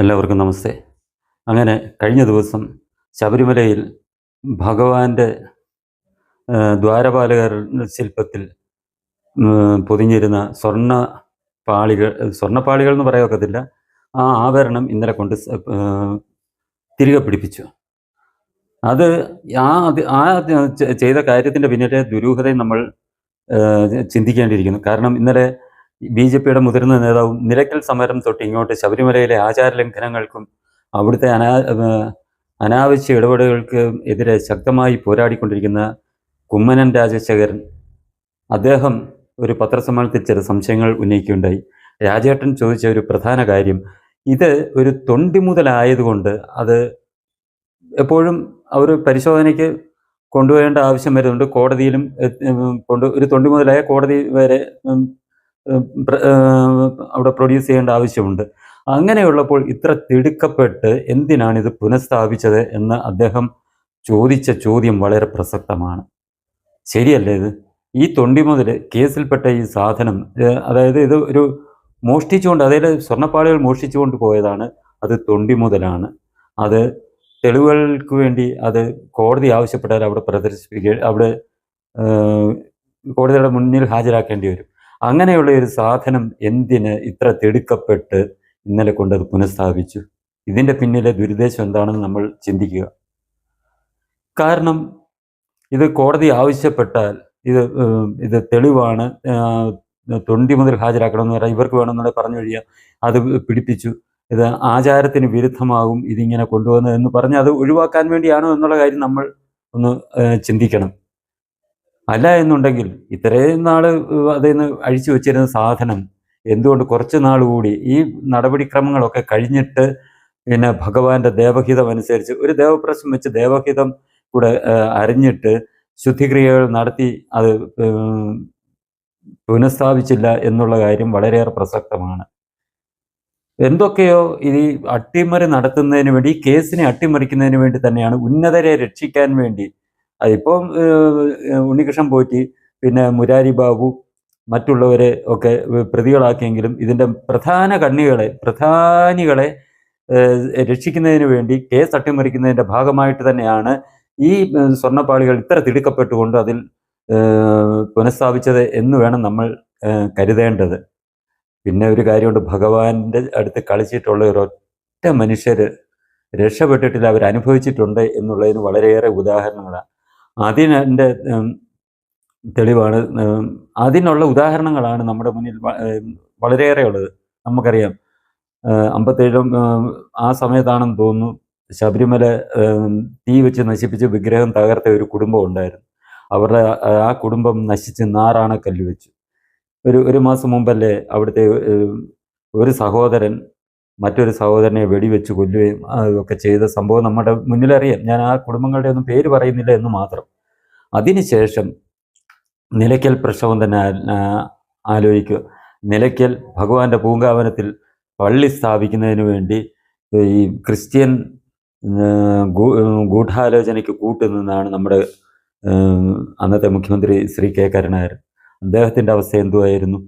എല്ലാവർക്കും നമസ്തേ. അങ്ങനെ കഴിഞ്ഞ ദിവസം ശബരിമലയിൽ ഭഗവാന്റെ ദ്വാരപാലകർ ശില്പത്തിൽ പൊതിഞ്ഞിരുന്ന പാളികൾ സ്വർണ്ണപ്പാളികൾ എന്ന് പറയാൻ ഒക്കത്തില്ല. ആ ആഭരണം ഇന്നലെ കൊണ്ട് തിരികെ പിടിപ്പിച്ചു. അത് ചെയ്ത കാര്യത്തിൻ്റെ പിന്നിലെ ദുരൂഹതയും നമ്മൾ ചിന്തിക്കേണ്ടിയിരിക്കുന്നു. കാരണം ഇന്നലെ ബി.ജെ.പിയുടെ മുതിർന്ന നേതാവും നിലയ്ക്കൽ സമരം തൊട്ട് ഇങ്ങോട്ട് ശബരിമലയിലെ ആചാരലംഘനങ്ങൾക്കും അവിടുത്തെ അനാവശ്യ ഇടപെടലുകൾക്ക് എതിരെ ശക്തമായി പോരാടിക്കൊണ്ടിരിക്കുന്ന കുമ്മനം രാജശേഖരൻ, അദ്ദേഹം ഒരു പത്രസമ്മേളനത്തിൽ ചില സംശയങ്ങൾ ഉന്നയിക്കുകയുണ്ടായി. രാജേട്ടൻ ചോദിച്ച ഒരു പ്രധാന കാര്യം, ഇത് ഒരു തൊണ്ടി മുതലായതുകൊണ്ട് അത് എപ്പോഴും അവർ പരിശോധനയ്ക്ക് കൊണ്ടുപോകേണ്ട ആവശ്യം വരുന്നുണ്ട്. കോടതിയിലും ഒരു തൊണ്ടി മുതലായ കോടതി വരെ അവിടെ പ്രൊഡ്യൂസ് ചെയ്യേണ്ട ആവശ്യമുണ്ട്. അങ്ങനെയുള്ളപ്പോൾ ഇത്ര തിടുക്കപ്പെട്ട് എന്തിനാണിത് പുനഃസ്ഥാപിച്ചത് എന്ന് അദ്ദേഹം ചോദിച്ച ചോദ്യം വളരെ പ്രസക്തമാണ്. ശരിയല്ലേ ഇത്? ഈ തൊണ്ടി മുതൽ കേസിൽപ്പെട്ട ഈ സാധനം, അതായത് ഇത് ഒരു അതായത് സ്വർണ്ണപ്പാളികൾ മോഷ്ടിച്ചുകൊണ്ട് പോയതാണ്. അത് തൊണ്ടി മുതലാണ്. അത് തെളിവുകൾക്ക് വേണ്ടി അത് കോടതി ആവശ്യപ്പെട്ടാൽ അവിടെ കോടതിയുടെ മുന്നിൽ ഹാജരാക്കേണ്ടി വരും. അങ്ങനെയുള്ള ഒരു സാധനം എന്തിന് ഇത്ര തിടുക്കപ്പെട്ട് ഇന്നലെ കൊണ്ടത് പുനഃസ്ഥാപിച്ചു? ഇതിൻ്റെ പിന്നിലെ ദുരുദ്ദേശം എന്താണെന്ന് നമ്മൾ ചിന്തിക്കുക. കാരണം ഇത് കോടതി ആവശ്യപ്പെട്ടാൽ ഇത് തെളിവാണ്, തൊണ്ടി മുതൽ ഹാജരാക്കണമെന്ന് പറയാം, ഇവർക്ക് വേണമെന്നുണ്ടെങ്കിൽ പറഞ്ഞു കഴിയുക അത് പിടിപ്പിച്ചു, ഇത് ആചാരത്തിന് വിരുദ്ധമാകും ഇതിങ്ങനെ കൊണ്ടുവന്നത് എന്ന് പറഞ്ഞ് അത് ഒഴിവാക്കാൻ വേണ്ടിയാണോ എന്നുള്ള കാര്യം നമ്മൾ ഒന്ന് ചിന്തിക്കണം. അല്ല എന്നുണ്ടെങ്കിൽ ഇത്രയും നാൾ അതിൽ നിന്ന് അഴിച്ചു വെച്ചിരുന്ന സാധനം എന്തുകൊണ്ട് കുറച്ച് നാൾ കൂടി ഈ നടപടിക്രമങ്ങളൊക്കെ കഴിഞ്ഞിട്ട് പിന്നെ ഭഗവാന്റെ ദേവഹിതം അനുസരിച്ച് ഒരു ദേവപ്രശ്നം വെച്ച് ദേവഹിതം കൂടെ അറിഞ്ഞിട്ട് ശുദ്ധിക്രിയകൾ നടത്തി അത് പുനഃസ്ഥാപിച്ചില്ല എന്നുള്ള കാര്യം വളരെയേറെ പ്രസക്തമാണ്. എന്തൊക്കെയോ ഈ അട്ടിമറി നടത്തുന്നതിന് വേണ്ടി, ഈ കേസിനെ അട്ടിമറിക്കുന്നതിന് വേണ്ടി തന്നെയാണ്, ഉന്നതരെ രക്ഷിക്കാൻ വേണ്ടി. അതിപ്പം ഉണ്ണികൃഷ്ണൻ പോറ്റി, പിന്നെ മുരാരി ബാബു, മറ്റുള്ളവരെ ഒക്കെ പ്രതികളാക്കിയെങ്കിലും ഇതിൻ്റെ പ്രധാനികളെ രക്ഷിക്കുന്നതിന് വേണ്ടി, കേസ് അട്ടിമറിക്കുന്നതിൻ്റെ ഭാഗമായിട്ട് തന്നെയാണ് ഈ സ്വർണ്ണപ്പാളികൾ ഇത്ര തിടുക്കപ്പെട്ടുകൊണ്ട് അതിൽ പുനഃസ്ഥാപിച്ചത് എന്ന് വേണം നമ്മൾ കരുതേണ്ടത്. പിന്നെ ഒരു കാര്യമുണ്ട്, ഭഗവാന്റെ അടുത്ത് കളിച്ചിട്ടുള്ള ഒരൊറ്റ മനുഷ്യർ രക്ഷപ്പെട്ടിട്ടില്ല, അവർ അനുഭവിച്ചിട്ടുണ്ട് എന്നുള്ളതിന് വളരെയേറെ ഉദാഹരണങ്ങളാണ്. അതിനെൻ്റെ തെളിവാണ്, അതിനുള്ള ഉദാഹരണങ്ങളാണ് നമ്മുടെ മുന്നിൽ വളരെയേറെ ഉള്ളത്. നമുക്കറിയാം 57 ആ സമയത്താണെന്ന് തോന്നുന്നു, ശബരിമല തീ വെച്ച് നശിപ്പിച്ച് വിഗ്രഹം തകർത്ത ഒരു കുടുംബം ഉണ്ടായിരുന്നു. അവരുടെ ആ കുടുംബം നശിച്ച് നാറാണക്കല്ല് വെച്ചു. ഒരു മാസം മുമ്പല്ലേ അവിടുത്തെ ഒരു സഹോദരൻ മറ്റൊരു സഹോദരനെ വെടിവെച്ച് കൊല്ലുകയും ഒക്കെ ചെയ്ത സംഭവം നമ്മുടെ മുന്നിലറിയാം. ഞാൻ ആ കുടുംബങ്ങളുടെ ഒന്നും പേര് പറയുന്നില്ല എന്ന് മാത്രം. അതിനുശേഷം നിലയ്ക്കൽ പ്രശ്നം തന്നെ ആലോചിക്കുക. നിലയ്ക്കൽ ഭഗവാന്റെ പൂങ്കാവനത്തിൽ പള്ളി സ്ഥാപിക്കുന്നതിന് വേണ്ടി ഈ ക്രിസ്ത്യൻ ഗൂഢാലോചനയ്ക്ക് കൂട്ടുനിന്നാണ് നമ്മുടെ അന്നത്തെ മുഖ്യമന്ത്രി ശ്രീ കെ കരുണാകരൻ. അദ്ദേഹത്തിൻ്റെ അവസ്ഥ എന്തുമായിരുന്നു?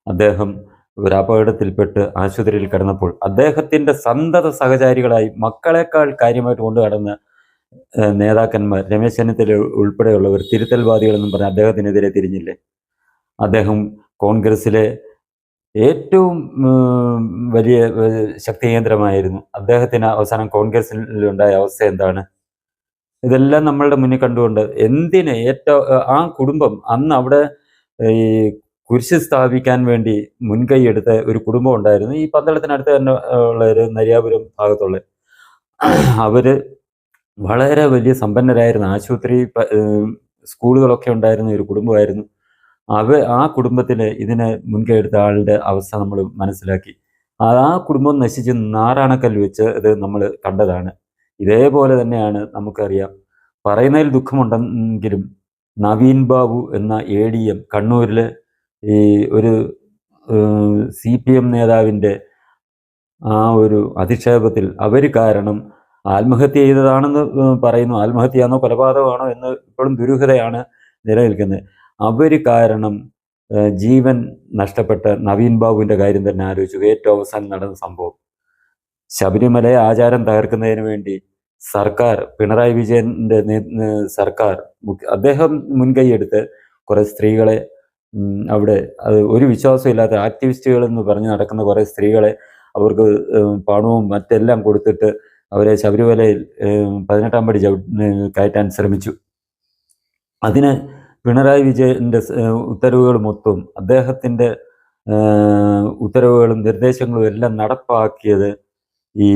അദ്ദേഹം ഒരു അപകടത്തിൽപ്പെട്ട് ആശുപത്രിയിൽ കിടന്നപ്പോൾ അദ്ദേഹത്തിൻ്റെ സന്തത സഹചാരികളായി മക്കളെക്കാൾ കാര്യമായിട്ട് കൊണ്ടു കടന്ന നേതാക്കന്മാർ, രമേശ് ചെന്നിത്തല ഉൾപ്പെടെയുള്ളവർ തിരുത്തൽവാദികളെന്നും പറഞ്ഞ് അദ്ദേഹത്തിനെതിരെ തിരിഞ്ഞില്ലേ? അദ്ദേഹം കോൺഗ്രസ്സിലെ ഏറ്റവും വലിയ ശക്തി കേന്ദ്രമായിരുന്നു. അദ്ദേഹത്തിന് അവസാനം കോൺഗ്രസ്സിലുണ്ടായ അവസ്ഥ എന്താണ്? ഇതെല്ലാം നമ്മളുടെ മുന്നിൽ കണ്ടുകൊണ്ട് ആ കുടുംബം അന്ന് അവിടെ ഈ കുരിശ് സ്ഥാപിക്കാൻ വേണ്ടി മുൻകൈ എടുത്ത ഒരു കുടുംബം ഉണ്ടായിരുന്നു. ഈ പന്തളത്തിനടുത്ത് തന്നെ ഉള്ള ഒരു നരിയാപുരം ഭാഗത്തുള്ള അവര് വളരെ വലിയ സമ്പന്നരായിരുന്ന, ആശുപത്രി സ്കൂളുകളൊക്കെ ഉണ്ടായിരുന്ന ഒരു കുടുംബമായിരുന്നു. ആ കുടുംബത്തിൽ ഇതിനെ മുൻകൈ എടുത്ത ആളുടെ അവസ്ഥ നമ്മൾ മനസ്സിലാക്കി. ആ കുടുംബം നശിച്ച് നാറാണക്കല്ല് വെച്ച് ഇത് നമ്മൾ കണ്ടതാണ്. ഇതേപോലെ തന്നെയാണ് നമുക്കറിയാം. പറയുന്നതിൽ ദുഃഖമുണ്ടെങ്കിലും നവീൻ ബാബു എന്ന ADM കണ്ണൂരിലെ ഈ ഒരു CPM നേതാവിൻ്റെ ആ ഒരു അധിക്ഷേപത്തിൽ അവർ കാരണം ആത്മഹത്യ ചെയ്തതാണെന്ന് പറയുന്നു. ആത്മഹത്യയാണോ കൊലപാതകമാണോ എന്ന് ഇപ്പോഴും ദുരൂഹതയാണ് നിലനിൽക്കുന്നത്. അവർ കാരണം ജീവൻ നഷ്ടപ്പെട്ട നവീൻ ബാബുവിൻ്റെ കാര്യം തന്നെ ആലോചിച്ചു. ഏറ്റവും അവസാനം നടന്ന സംഭവം ശബരിമല ആചാരം തകർക്കുന്നതിന് വേണ്ടി സർക്കാർ, പിണറായി വിജയന്റെ സർക്കാർ, അദ്ദേഹം മുൻകൈയെടുത്ത് കുറെ സ്ത്രീകളെ അവിടെ അത് ഒരു വിശ്വാസമില്ലാത്ത ആക്ടിവിസ്റ്റുകൾ എന്ന് പറഞ്ഞ് നടക്കുന്ന കുറെ സ്ത്രീകളെ അവർക്ക് പണവും മറ്റെല്ലാം കൊടുത്തിട്ട് അവരെ ശബരിമലയിൽ 18-ാം പടി കയറ്റാൻ ശ്രമിച്ചു. അതിന് പിണറായി വിജയന്റെ ഉത്തരവുകൾ മൊത്തവും അദ്ദേഹത്തിൻ്റെ ഉത്തരവുകളും നിർദ്ദേശങ്ങളും എല്ലാം നടപ്പാക്കിയത് ഈ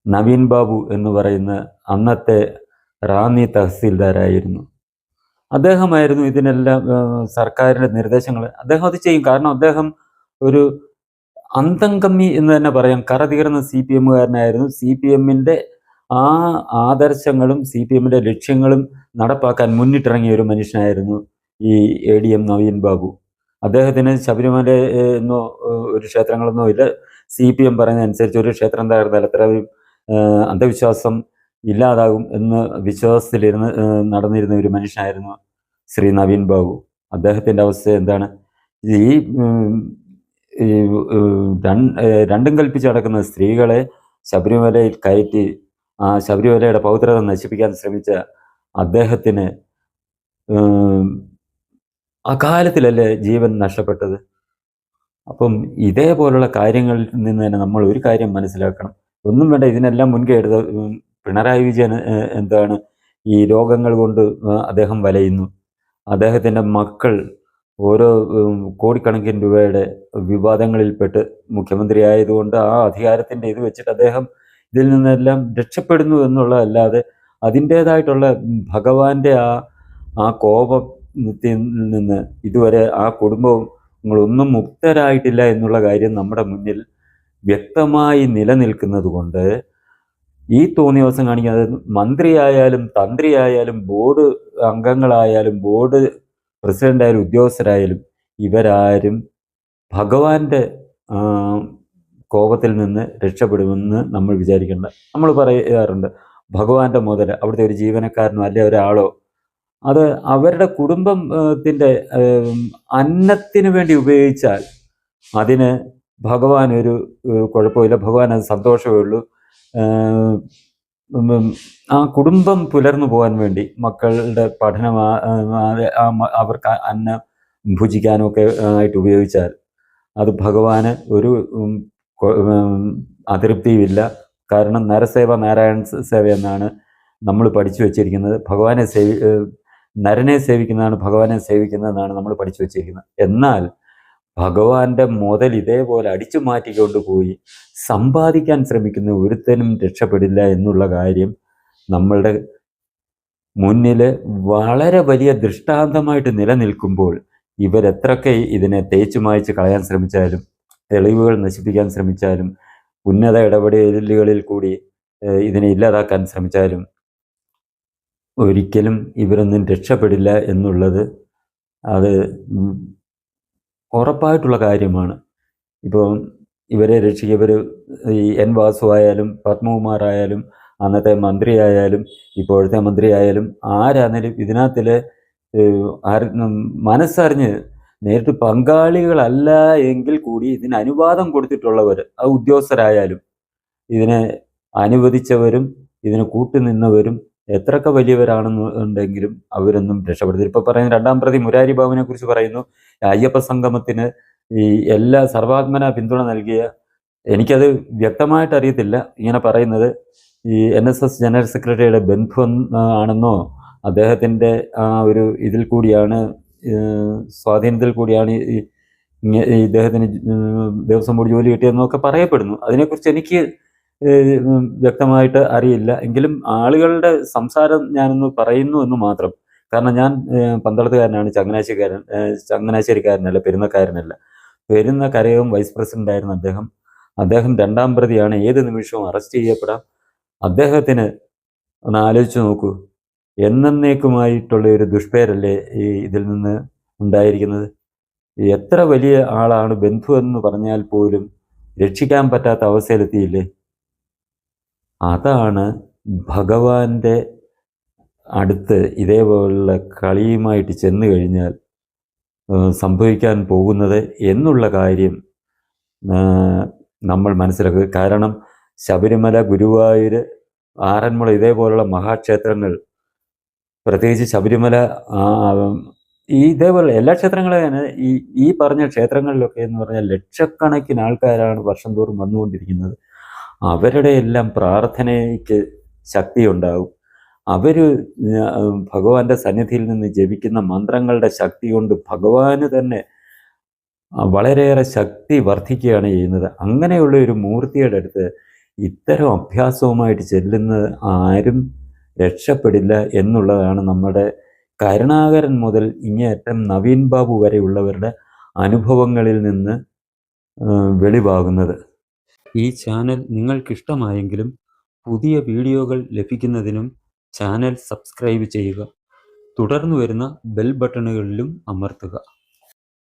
നവീൻ ബാബു എന്ന് പറയുന്ന അന്നത്തെ റാന്നി തഹസീൽദാരായിരുന്നു. അദ്ദേഹമായിരുന്നു ഇതിനെല്ലാം സർക്കാരിൻ്റെ നിർദ്ദേശങ്ങൾ. അദ്ദേഹം അത് ചെയ്യും. കാരണം അദ്ദേഹം ഒരു അന്തംകമ്മി എന്ന് തന്നെ പറയാം, കറതീർന്ന CPM-കാരനായിരുന്നു. CPM-ന്റെ ആ ആദർശങ്ങളും CPM-ന്റെ ലക്ഷ്യങ്ങളും നടപ്പാക്കാൻ മുന്നിട്ടിറങ്ങിയ ഒരു മനുഷ്യനായിരുന്നു ഈ ADM നവീൻ ബാബു. അദ്ദേഹത്തിന് ശബരിമല എന്നോ ഒരു ക്ഷേത്രങ്ങളൊന്നോ ഇല്ല. CPM പറഞ്ഞതനുസരിച്ച് ഒരു ക്ഷേത്രം തകർന്നാൽ അത്രയും അന്ധവിശ്വാസം ഇല്ലാതാകും എന്ന് വിശ്വാസത്തിലിരുന്ന് നടന്നിരുന്ന ഒരു മനുഷ്യനായിരുന്നു ശ്രീ നവീൻ ബാബു. അദ്ദേഹത്തിൻ്റെ അവസ്ഥ എന്താണ്? ഈ രണ്ടും കൽപ്പിച്ച് നടക്കുന്ന സ്ത്രീകളെ ശബരിമലയിൽ കയറ്റി ആ ശബരിമലയുടെ പൗത്രത നശിപ്പിക്കാൻ ശ്രമിച്ച അദ്ദേഹത്തിന് അകാലത്തിലല്ലേ ജീവൻ നഷ്ടപ്പെട്ടത്. അപ്പം ഇതേപോലുള്ള കാര്യങ്ങളിൽ നിന്ന് തന്നെ നമ്മൾ ഒരു കാര്യം മനസ്സിലാക്കണം. ഒന്നും വേണ്ട, ഇതിനെല്ലാം മുൻകൈ എടുത്ത പിണറായി വിജയൻ എന്താണ് ഈ രോഗങ്ങൾ കൊണ്ട് അദ്ദേഹം വലയുന്നു. അദ്ദേഹത്തിൻ്റെ മക്കൾ ഓരോ കോടിക്കണക്കിന് രൂപയുടെ വിവാദങ്ങളിൽപ്പെട്ട് മുഖ്യമന്ത്രി ആയതുകൊണ്ട് ആ അധികാരത്തിൻ്റെ ഇത് വെച്ചിട്ട് അദ്ദേഹം ഇതിൽ നിന്നെല്ലാം രക്ഷപ്പെടുന്നു എന്നുള്ളതല്ലാതെ അതിൻ്റേതായിട്ടുള്ള ഭഗവാന്റെ ആ കോപത്തിൽ നിന്ന് ഇതുവരെ ആ കുടുംബങ്ങളൊന്നും മുക്തരായിട്ടില്ല എന്നുള്ള കാര്യം നമ്മുടെ മുന്നിൽ വ്യക്തമായി നിലനിൽക്കുന്നത് കൊണ്ട് ഈ തോന്നിയവസം കാണിക്കുന്നത് മന്ത്രിയായാലും തന്ത്രിയായാലും ബോർഡ് അംഗങ്ങളായാലും ബോർഡ് പ്രസിഡൻ്റായാലും ഉദ്യോഗസ്ഥരായാലും ഇവരാരും ഭഗവാന്റെ കോപത്തിൽ നിന്ന് രക്ഷപ്പെടുമെന്ന് നമ്മൾ വിചാരിക്കേണ്ട. നമ്മൾ പറയാറുണ്ട് ഭഗവാന്റെ മുതൽ അവിടുത്തെ ഒരു ജീവനക്കാരനോ അല്ലെ ഒരാളോ അത് അവരുടെ കുടുംബത്തിൻ്റെ അന്നത്തിന് വേണ്ടി ഉപയോഗിച്ചാൽ അതിന് ഭഗവാൻ ഒരു കുഴപ്പമില്ല, ഭഗവാൻ അത് സന്തോഷമേ ഉള്ളൂ. ആ കുടുംബം പുലർന്നു പോകാൻ വേണ്ടി മക്കളുടെ പഠനം അവർക്ക് അന്നം ഭുജിക്കാനും ഒക്കെ ആയിട്ട് ഉപയോഗിച്ചാൽ അത് ഭഗവാന് ഒരു അതൃപ്തിയുമില്ല. കാരണം നരസേവ നാരായണ സേവ എന്നാണ് നമ്മൾ പഠിച്ചു വച്ചിരിക്കുന്നത്. ഭഗവാനെ നരനെ സേവിക്കുന്നതാണ് ഭഗവാനെ സേവിക്കുന്നതെന്നാണ് നമ്മൾ പഠിച്ചു വച്ചിരിക്കുന്നത്. എന്നാൽ ഭഗവാന്റെ മുതൽ ഇതേപോലെ അടിച്ചു മാറ്റിക്കൊണ്ടുപോയി സമ്പാദിക്കാൻ ശ്രമിക്കുന്ന ഒരുത്തനും രക്ഷപ്പെടില്ല എന്നുള്ള കാര്യം നമ്മളുടെ മുന്നിൽ വളരെ വലിയ ദൃഷ്ടാന്തമായിട്ട് നിലനിൽക്കുമ്പോൾ ഇവരെത്രയൊക്കെ ഇതിനെ തേച്ചു മായ്ച്ച് കളയാൻ ശ്രമിച്ചാലും തെളിവുകൾ നശിപ്പിക്കാൻ ശ്രമിച്ചാലും ഉന്നത ഇടപെടലുകളിൽ കൂടി ഇതിനെ ഇല്ലാതാക്കാൻ ശ്രമിച്ചാലും ഒരിക്കലും ഇവരൊന്നും രക്ഷപ്പെടില്ല എന്നുള്ളത് അത് ഉറപ്പായിട്ടുള്ള കാര്യമാണ്. ഇപ്പോൾ ഇവരെ രക്ഷിക്കവർ ഈ N വാസു ആയാലും പത്മകുമാറായാലും അന്നത്തെ മന്ത്രിയായാലും ഇപ്പോഴത്തെ മന്ത്രിയായാലും ആരാണെങ്കിലും ഇതിനകത്തിൽ മനസ്സറിഞ്ഞ് നേരിട്ട് പങ്കാളികളല്ല എങ്കിൽ കൂടി ഇതിന് അനുവാദം കൊടുത്തിട്ടുള്ളവർ, അത് ഉദ്യോഗസ്ഥരായാലും ഇതിനെ അനുവദിച്ചവരും ഇതിന് കൂട്ടുനിന്നവരും എത്രയൊക്കെ വലിയവരാണെന്നുണ്ടെങ്കിലും അവരൊന്നും രക്ഷപ്പെടുത്തില്ല. ഇപ്പോൾ പറയുന്ന 2-ാം പ്രതി മുരാരി ബാബുവിനെ കുറിച്ച് പറയുന്നു, അയ്യപ്പ സംഗമത്തിന് ഈ എല്ലാ സർവാത്മന പിന്തുണ നൽകിയ, എനിക്കത് വ്യക്തമായിട്ട് അറിയത്തില്ല, ഇങ്ങനെ പറയുന്നത് ഈ NSS ജനറൽ സെക്രട്ടറിയുടെ ബന്ധു ആണെന്നോ അദ്ദേഹത്തിൻ്റെ ആ ഒരു ഇതിൽ കൂടിയാണ് സ്വാധീനത്തിൽ കൂടിയാണ് ഇദ്ദേഹത്തിന് ദേവസ്വം ബോർഡ് ജോലി കിട്ടിയതെന്നൊക്കെ പറയപ്പെടുന്നു. അതിനെക്കുറിച്ച് എനിക്ക് വ്യക്തമായിട്ട് അറിയില്ല. എങ്കിലും ആളുകളുടെ സംസാരം ഞാനൊന്ന് പറയുന്നു എന്ന് മാത്രം. കാരണം ഞാൻ പന്തളത്തുകാരനാണ്, ചങ്ങനാശ്ശേരിക്കാരനല്ല, പെരുന്നക്കാരനല്ല. പെരുന്നക്കരയും വൈസ് പ്രസിഡന്റ് ആയിരുന്ന അദ്ദേഹം 2-ാം പ്രതിയാണ്, ഏത് നിമിഷവും അറസ്റ്റ് ചെയ്യപ്പെടാം. അദ്ദേഹത്തിന് ഒന്ന് ആലോചിച്ച് നോക്കൂ, എന്നേക്കുമായിട്ടുള്ള ഒരു ദുഷ്പേരല്ലേ ഈ ഇതിൽ നിന്ന് ഉണ്ടായിരിക്കുന്നത്. എത്ര വലിയ ആളാണ്, ബന്ധു എന്ന് പറഞ്ഞാൽ പോലും രക്ഷിക്കാൻ പറ്റാത്ത അവസ്ഥയിലെത്തിയില്ലേ. അതാണ് ഭഗവാന്റെ അടുത്ത് ഇതേപോലുള്ള കളിയുമായിട്ട് ചെന്ന് കഴിഞ്ഞാൽ സംഭവിക്കാൻ പോകുന്നത് എന്നുള്ള കാര്യം നമ്മൾ മനസ്സിലാക്കുക. കാരണം ശബരിമല, ഗുരുവായൂർ, ആറന്മുള ഇതേപോലുള്ള മഹാക്ഷേത്രങ്ങൾ, പ്രത്യേകിച്ച് ശബരിമല, ഇതേപോലെ എല്ലാ ക്ഷേത്രങ്ങളും ഈ പറഞ്ഞ ക്ഷേത്രങ്ങളിലൊക്കെ എന്ന് പറഞ്ഞാൽ ലക്ഷക്കണക്കിന് ആൾക്കാരാണ് വർഷം തോറും വന്നുകൊണ്ടിരിക്കുന്നത്. അവരുടെ എല്ലാം പ്രാർത്ഥനയ്ക്ക് ശക്തി ഉണ്ടാവും. അവർ ഭഗവാന്റെ സന്നിധിയിൽ നിന്ന് ജപിക്കുന്ന മന്ത്രങ്ങളുടെ ശക്തി കൊണ്ട് ഭഗവാന് തന്നെ വളരെയേറെ ശക്തി വർദ്ധിക്കുകയാണ് ചെയ്യുന്നത്. അങ്ങനെയുള്ള ഒരു മൂർത്തിയുടെ അടുത്ത് ഇത്തരം അഭ്യാസവുമായിട്ട് ചെല്ലുന്നത് ആരും രക്ഷപ്പെടില്ല എന്നുള്ളതാണ് നമ്മുടെ കരുണാകരൻ മുതൽ ഇങ്ങേയറ്റം നവീൻ ബാബു വരെയുള്ളവരുടെ അനുഭവങ്ങളിൽ നിന്ന് വെളിവാകുന്നത്. ഈ ചാനൽ നിങ്ങൾക്കിഷ്ടമായെങ്കിലും പുതിയ വീഡിയോകൾ ലഭിക്കുന്നതിനും ചാനൽ സബ്സ്ക്രൈബ് ചെയ്യുക. തുടർന്ന് വരുന്ന ബെൽ ബട്ടണുകളിലും അമർത്തുക.